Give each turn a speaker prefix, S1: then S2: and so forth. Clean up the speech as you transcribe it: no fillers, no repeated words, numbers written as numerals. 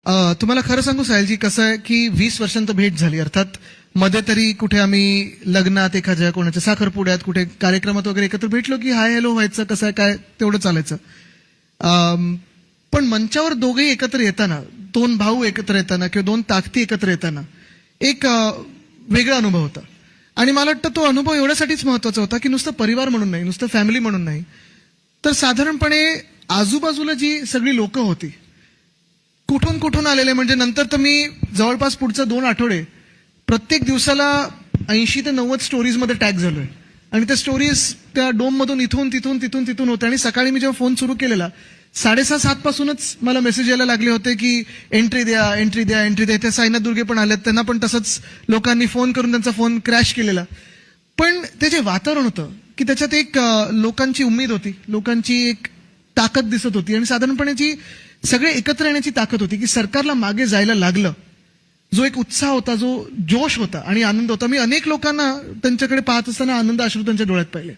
S1: तुम्हाला खरं सांगू साहिलजी, कसं आहे की 20 वर्षांत भेट झाली. अर्थात मध्ये तरी कुठे आम्ही लग्नात, एखाद्या कोणाच्या साखरपुड्यात, कुठे कार्यक्रमात वगैरे एकत्र भेटलो की हाय हॅलो व्हायचं, कसं आहे काय तेवढं चालायचं. पण मंचावर दोघेही एकत्र येताना, दोन भाऊ एकत्र येताना किंवा दोन ताकदी एकत्र येताना एक वेगळा अनुभव होता. आणि मला वाटतं तो अनुभव एवढ्यासाठीच महत्वाचा होता की नुसतं परिवार म्हणून नाही, नुसतं फॅमिली म्हणून नाही, तर साधारणपणे आजूबाजूला जी सगळी लोक होती, कुठून कुठून आलेले, म्हणजे नंतर तर मी जवळपास पुढचे 2 आठवडे प्रत्येक दिवसाला 80 ते 90 स्टोरीजमध्ये टॅग झालोय. आणि त्या स्टोरीज त्या डोममधून इथून होत्या. आणि सकाळी मी जेव्हा फोन सुरू केलेला 6:30-7 पासूनच मला मेसेज यायला लागले होते की एंट्री द्या. त्या साईनाथ दुर्गे पण आलेत, त्यांना पण तसंच लोकांनी फोन करून त्यांचा फोन क्रॅश केलेला. पण ते जे वातावरण होतं की त्याच्यात एक लोकांची उमेद होती, लोकांची एक ताकद दिसत होती. आणि साधारणपणे जी सगळे एकत्र येण्याची ताकद होती की सरकारला मागे जायला लागलं, जो एक उत्साह होता, जो जोश होता आणि आनंद होता. मी अनेक लोकांना त्यांच्याकडे पाहत असताना आनंद अश्रू त्यांच्या डोळ्यात पाहिले.